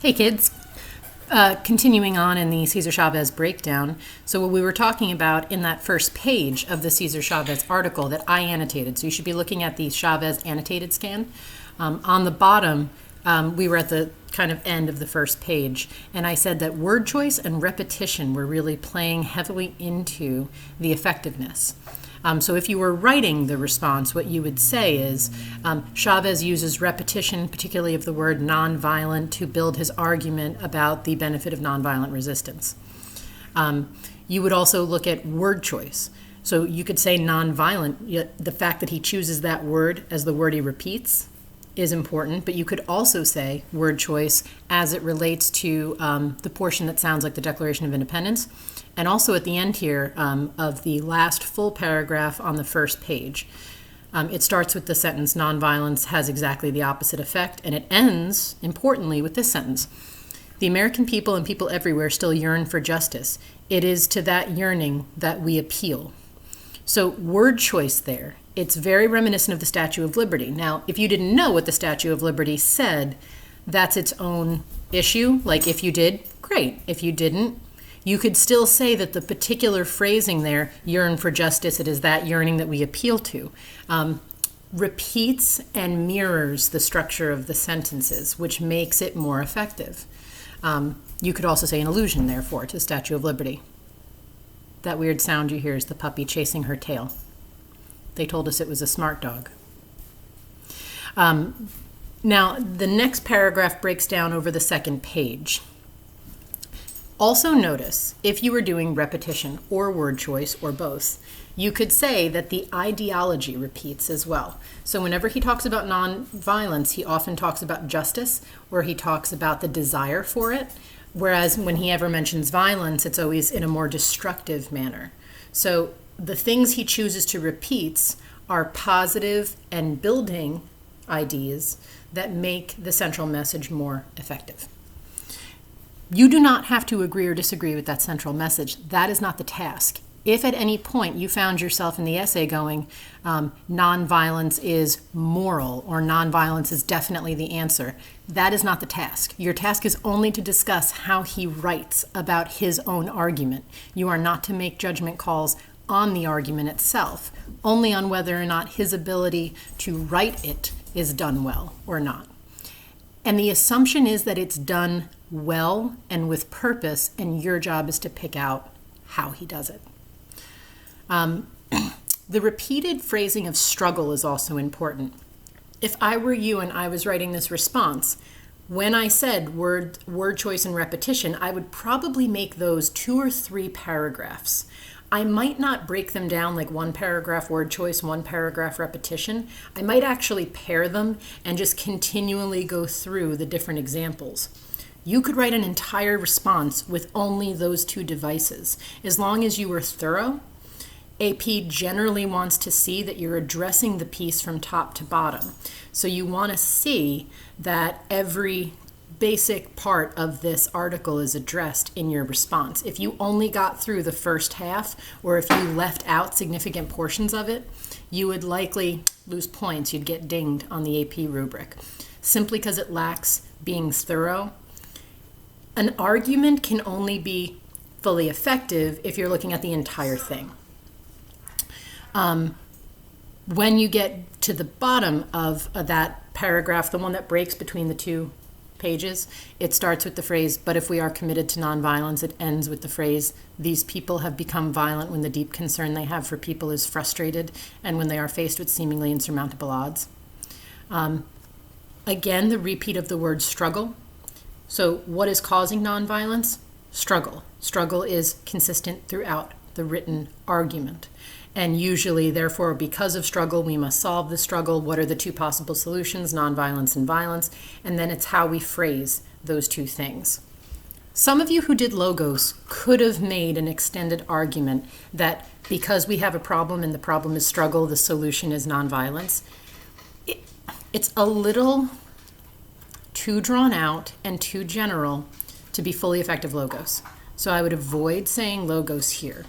Hey kids, continuing on in the Cesar Chavez breakdown. So what we were talking about in that first page of the Cesar Chavez article that I annotated. So you should be looking at the Chavez annotated scan. On the bottom, we were at the kind of end of the first page, and I said that word choice and repetition were really playing heavily into the effectiveness. So if you were writing the response, what you would say is, Chavez uses repetition, particularly of the word nonviolent, to build his argument about the benefit of nonviolent resistance. You would also look at word choice. So you could say nonviolent, yet the fact that he chooses that word as the word he repeats is important, but you could also say word choice as it relates to the portion that sounds like the Declaration of Independence. And also at the end here of the last full paragraph on the first page. It starts with the sentence, nonviolence has exactly the opposite effect, and it ends, importantly, with this sentence. The American people and people everywhere still yearn for justice. It is to that yearning that we appeal. So word choice there, it's very reminiscent of the Statue of Liberty. Now, if you didn't know what the Statue of Liberty said, that's its own issue. Like if you did, great. If you didn't, you could still say that the particular phrasing there, yearn for justice, it is that yearning that we appeal to, repeats and mirrors the structure of the sentences, which makes it more effective. You could also say an allusion, therefore, to the Statue of Liberty. That weird sound you hear is the puppy chasing her tail. They told us it was a smart dog. Now, the next paragraph breaks down over the second page. Also notice, if you were doing repetition or word choice or both, you could say that the ideology repeats as well. So whenever he talks about nonviolence, he often talks about justice, or he talks about the desire for it, whereas when he ever mentions violence, it's always in a more destructive manner. So the things he chooses to repeat are positive and building ideas that make the central message more effective. You do not have to agree or disagree with that central message. That is not the task. If at any point you found yourself in the essay going, nonviolence is moral or nonviolence is definitely the answer, that is not the task. Your task is only to discuss how he writes about his own argument. You are not to make judgment calls on the argument itself, only on whether or not his ability to write it is done well or not. And the assumption is that it's done well and with purpose, and your job is to pick out how he does it. The repeated phrasing of struggle is also important. If I were you and I was writing this response, when I said word choice and repetition, I would probably make those 2 or 3 paragraphs. I might not break them down like 1 paragraph word choice, 1 paragraph repetition. I might actually pair them and just continually go through the different examples. You could write an entire response with only those 2 devices. As long as you were thorough, AP generally wants to see that you're addressing the piece from top to bottom. So you want to see that every basic part of this article is addressed in your response. If you only got through the first half, or if you left out significant portions of it, you would likely lose points. You'd get dinged on the AP rubric, simply because it lacks being thorough. An argument can only be fully effective if you're looking at the entire thing. When you get to the bottom of that paragraph, the one that breaks between the 2 pages, it starts with the phrase, but if we are committed to nonviolence, it ends with the phrase, these people have become violent when the deep concern they have for people is frustrated and when they are faced with seemingly insurmountable odds. Again, the repeat of the word struggle. So what is causing nonviolence? Struggle. Struggle is consistent throughout the written argument. And usually, therefore, because of struggle, we must solve the struggle. What are the 2 possible solutions, nonviolence and violence? And then it's how we phrase those 2 things. Some of you who did logos could have made an extended argument that because we have a problem and the problem is struggle, the solution is nonviolence. It's a little too drawn out and too general to be fully effective logos. So I would avoid saying logos here.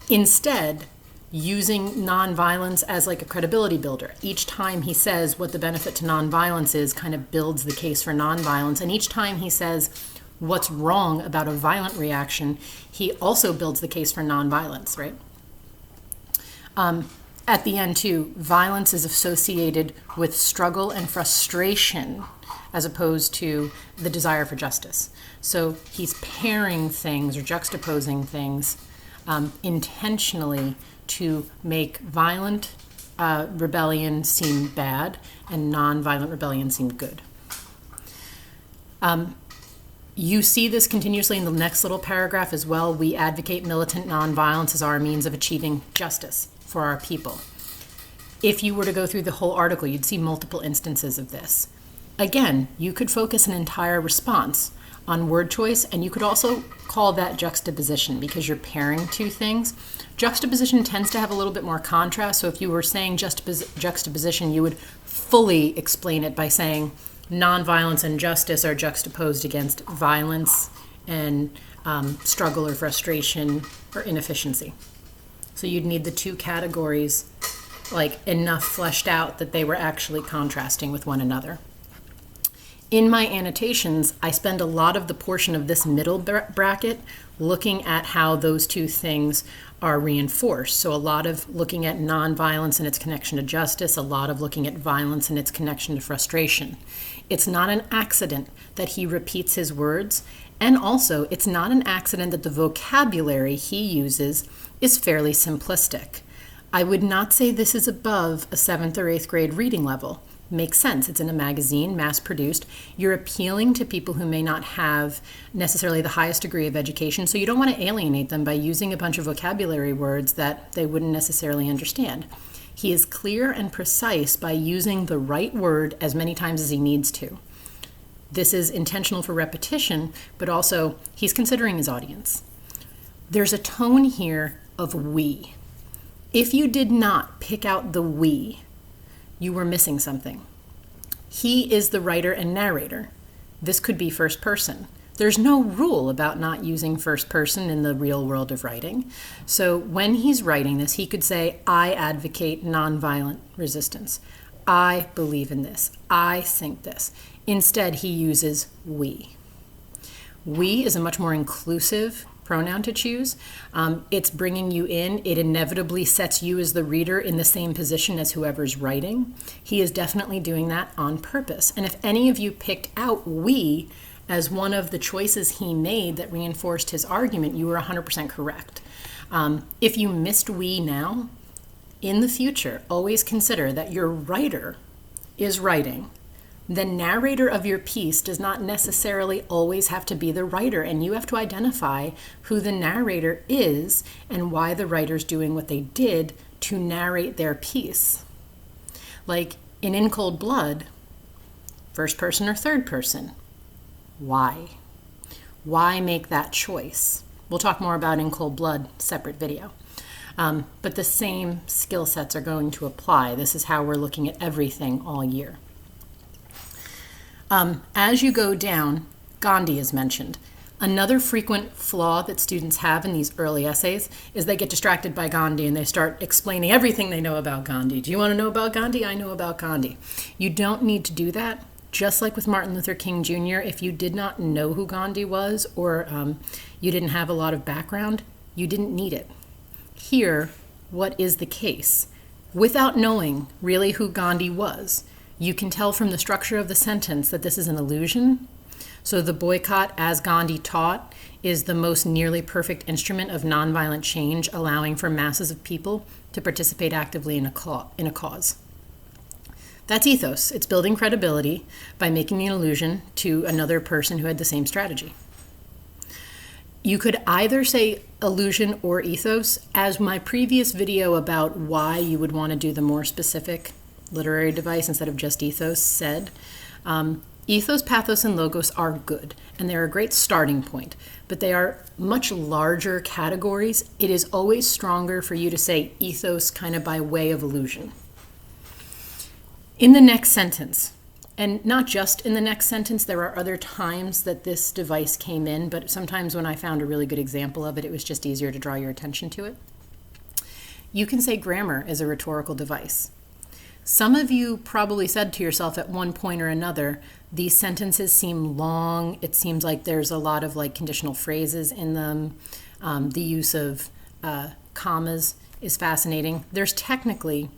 Instead, using nonviolence as like a credibility builder. Each time he says what the benefit to nonviolence is, kind of builds the case for nonviolence. And each time he says what's wrong about a violent reaction, he also builds the case for nonviolence, right? At the end, too, violence is associated with struggle and frustration as opposed to the desire for justice. So he's pairing things or juxtaposing things intentionally to make violent rebellion seem bad and nonviolent rebellion seem good. You see this continuously in the next little paragraph as well. We advocate militant nonviolence as our means of achieving justice for our people. If you were to go through the whole article, you'd see multiple instances of this. Again, you could focus an entire response on word choice, and you could also call that juxtaposition because you're pairing two things. Juxtaposition tends to have a little bit more contrast, so if you were saying juxtaposition, you would fully explain it by saying nonviolence and justice are juxtaposed against violence and struggle or frustration or inefficiency. So you'd need the two categories like enough fleshed out that they were actually contrasting with one another. In my annotations, I spend a lot of the portion of this middle bracket looking at how those two things are reinforced. So a lot of looking at nonviolence and its connection to justice, a lot of looking at violence and its connection to frustration. It's not an accident that he repeats his words, and also it's not an accident that the vocabulary he uses is fairly simplistic. I would not say this is above a 7th or 8th grade reading level. Makes sense. It's in a magazine, mass-produced. You're appealing to people who may not have necessarily the highest degree of education, so you don't want to alienate them by using a bunch of vocabulary words that they wouldn't necessarily understand. He is clear and precise by using the right word as many times as he needs to. This is intentional for repetition, but also he's considering his audience. There's a tone here of we. If you did not pick out the we, you were missing something. He is the writer and narrator. This could be first person. There's no rule about not using first person in the real world of writing. So when he's writing this, he could say, I advocate nonviolent resistance. I believe in this. I think this. Instead, he uses we. We is a much more inclusive pronoun to choose. It's bringing you in. It inevitably sets you as the reader in the same position as whoever's writing. He is definitely doing that on purpose. And if any of you picked out we as one of the choices he made that reinforced his argument, you were 100% correct. If you missed we now, in the future, always consider that your writer is writing. The narrator of your piece does not necessarily always have to be the writer, and you have to identify who the narrator is and why the writer's doing what they did to narrate their piece. Like in Cold Blood, first person or third person. Why? Why make that choice? We'll talk more about In Cold Blood, separate video. But the same skill sets are going to apply. This is how we're looking at everything all year. As you go down, Gandhi is mentioned. Another frequent flaw that students have in these early essays is they get distracted by Gandhi and they start explaining everything they know about Gandhi. Do you want to know about Gandhi? I know about Gandhi. You don't need to do that. Just like with Martin Luther King Jr., if you did not know who Gandhi was or you didn't have a lot of background, you didn't need it. Here, what is the case? Without knowing really who Gandhi was, you can tell from the structure of the sentence that this is an illusion. So the boycott, as Gandhi taught, is the most nearly perfect instrument of nonviolent change, allowing for masses of people to participate actively in a cause. That's ethos. It's building credibility by making an allusion to another person who had the same strategy. You could either say illusion or ethos. As my previous video about why you would want to do the more specific literary device instead of just ethos said, ethos, pathos, and logos are good, and they're a great starting point, but they are much larger categories. It is always stronger for you to say ethos kind of by way of allusion. In the next sentence, and not just in the next sentence, there are other times that this device came in, but sometimes when I found a really good example of it, it was just easier to draw your attention to it. You can say grammar is a rhetorical device. Some of you probably said to yourself at one point or another, these sentences seem long. It seems like there's a lot of like conditional phrases in them. The use of commas is fascinating. There's technically,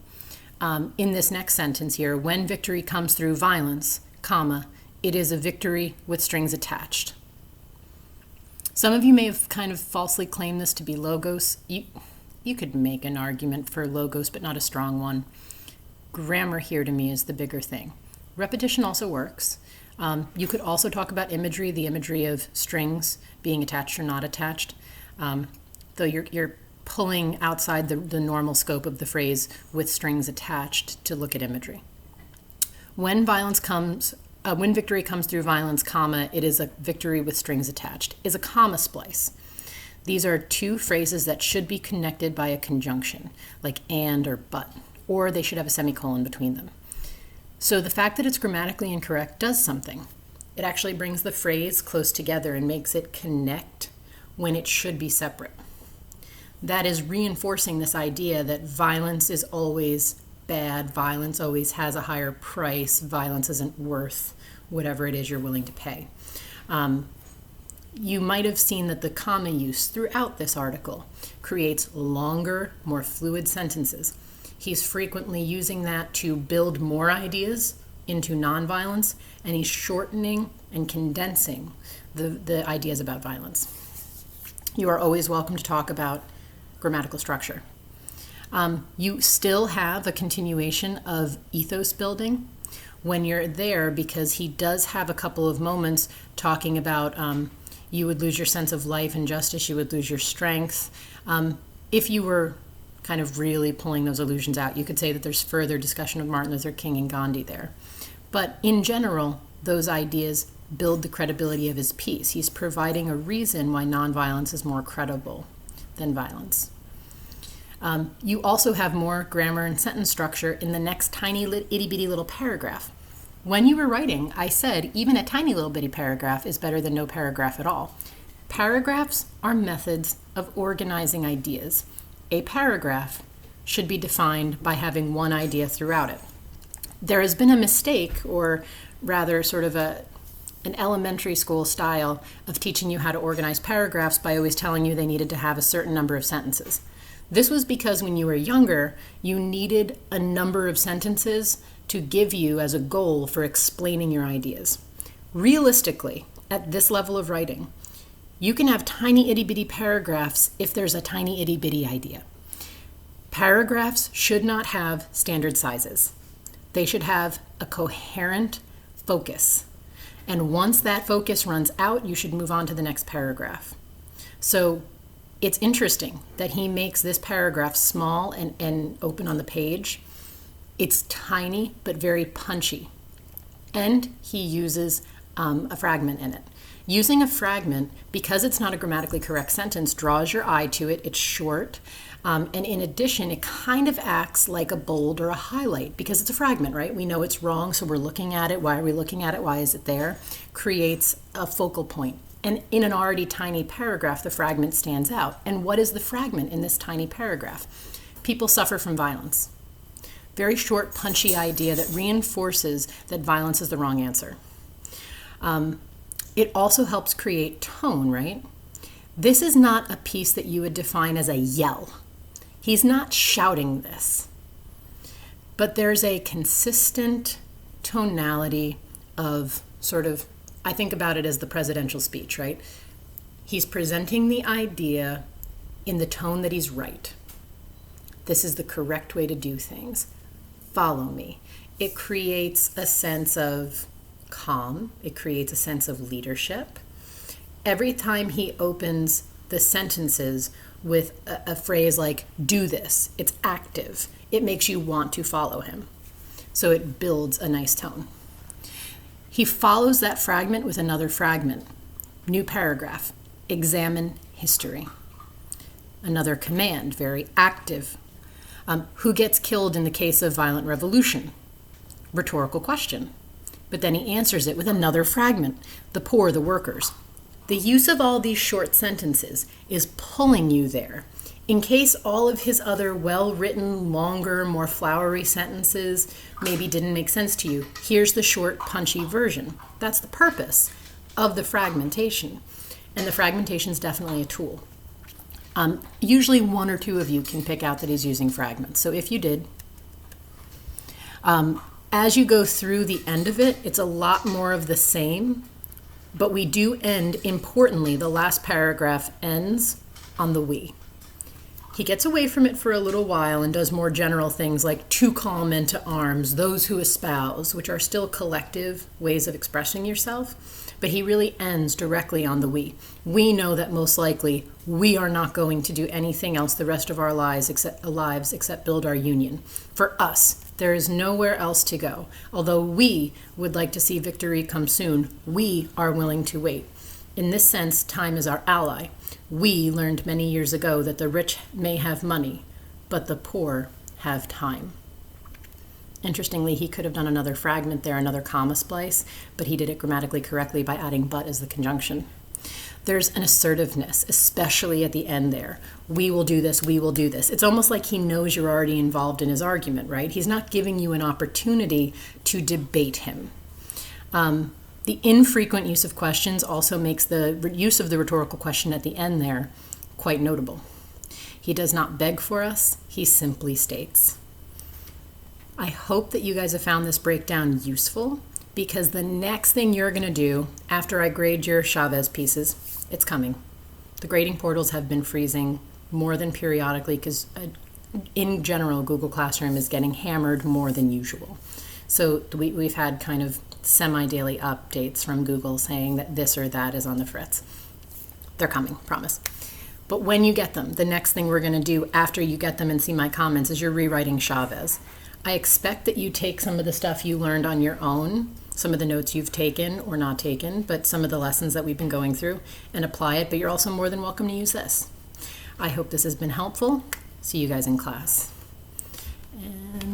in this next sentence here, when victory comes through violence, comma, it is a victory with strings attached. Some of you may have kind of falsely claimed this to be logos. You could make an argument for logos, but not a strong one. Grammar here to me is the bigger thing. Repetition also works. You could also talk about imagery, the imagery of strings being attached or not attached, though you're pulling outside the normal scope of the phrase with strings attached to look at imagery. When victory comes through violence, comma, it is a victory with strings attached, is a comma splice. These are two phrases that should be connected by a conjunction, like and or but, or they should have a semicolon between them. So the fact that it's grammatically incorrect does something. It actually brings the phrase close together and makes it connect when it should be separate. That is reinforcing this idea that violence is always bad, violence always has a higher price, violence isn't worth whatever it is you're willing to pay. You might have seen that the comma use throughout this article creates longer, more fluid sentences. He's frequently using that to build more ideas into nonviolence, and he's shortening and condensing the ideas about violence. You are always welcome to talk about grammatical structure. You still have a continuation of ethos building when you're there, because he does have a couple of moments talking about you would lose your sense of life and justice, you would lose your strength. If you were kind of really pulling those allusions out, you could say that there's further discussion of Martin Luther King and Gandhi there. But in general, those ideas build the credibility of his piece. He's providing a reason why nonviolence is more credible than violence. You also have more grammar and sentence structure in the next tiny itty-bitty little paragraph. When you were writing, I said even a tiny little bitty paragraph is better than no paragraph at all. Paragraphs are methods of organizing ideas. A paragraph should be defined by having one idea throughout it. There has been a mistake, or rather sort of an elementary school style of teaching you how to organize paragraphs by always telling you they needed to have a certain number of sentences. This was because when you were younger, you needed a number of sentences to give you as a goal for explaining your ideas. Realistically, at this level of writing, you can have tiny itty-bitty paragraphs if there's a tiny itty-bitty idea. Paragraphs should not have standard sizes. They should have a coherent focus. And once that focus runs out, you should move on to the next paragraph. So it's interesting that he makes this paragraph small and open on the page. It's tiny but very punchy. And he uses a fragment in it. Using a fragment, because it's not a grammatically correct sentence, draws your eye to it. It's short. And in addition, it kind of acts like a bold or a highlight because it's a fragment, right? We know it's wrong, so we're looking at it. Why are we looking at it? Why is it there? Creates a focal point. And in an already tiny paragraph, the fragment stands out. And what is the fragment in this tiny paragraph? People suffer from violence. Very short, punchy idea that reinforces that violence is the wrong answer. It also helps create tone, right? This is not a piece that you would define as a yell. He's not shouting this. But there's a consistent tonality of sort of, I think about it as the presidential speech, right? He's presenting the idea in the tone that he's right. This is the correct way to do things. Follow me. It creates a sense of calm. It creates a sense of leadership. Every time he opens the sentences with a phrase like, do this, it's active. It makes you want to follow him. So it builds a nice tone. He follows that fragment with another fragment. New paragraph, examine history. Another command, very active. Who gets killed in the case of violent revolution? Rhetorical question. But then he answers it with another fragment, the poor, the workers. The use of all these short sentences is pulling you there. In case all of his other well-written, longer, more flowery sentences maybe didn't make sense to you, here's the short, punchy version. That's the purpose of the fragmentation. And the fragmentation is definitely a tool. Usually one or two of you can pick out that he's using fragments. So if you did, as you go through the end of it, it's a lot more of the same, but we do end, importantly, the last paragraph ends on the we. He gets away from it for a little while and does more general things like to call men to arms, those who espouse, which are still collective ways of expressing yourself. But he really ends directly on the we. We know that most likely we are not going to do anything else the rest of our lives except build our union. For us, there is nowhere else to go. Although we would like to see victory come soon, we are willing to wait. In this sense, time is our ally. We learned many years ago that the rich may have money, but the poor have time. Interestingly, he could have done another fragment there, another comma splice, but he did it grammatically correctly by adding but as the conjunction. There's an assertiveness, especially at the end there. We will do this, we will do this. It's almost like he knows you're already involved in his argument, right? He's not giving you an opportunity to debate him. The infrequent use of questions also makes the use of the rhetorical question at the end there quite notable. He does not beg for us, he simply states. I hope that you guys have found this breakdown useful, because the next thing you're going to do after I grade your Chavez pieces, it's coming. The grading portals have been freezing more than periodically because in general, Google Classroom is getting hammered more than usual. So we've had kind of semi-daily updates from Google saying that this or that is on the fritz. They're coming, promise. But when you get them, the next thing we're going to do after you get them and see my comments is you're rewriting Chavez. I expect that you take some of the stuff you learned on your own, some of the notes you've taken or not taken, but some of the lessons that we've been going through, and apply it, but you're also more than welcome to use this. I hope this has been helpful. See you guys in class.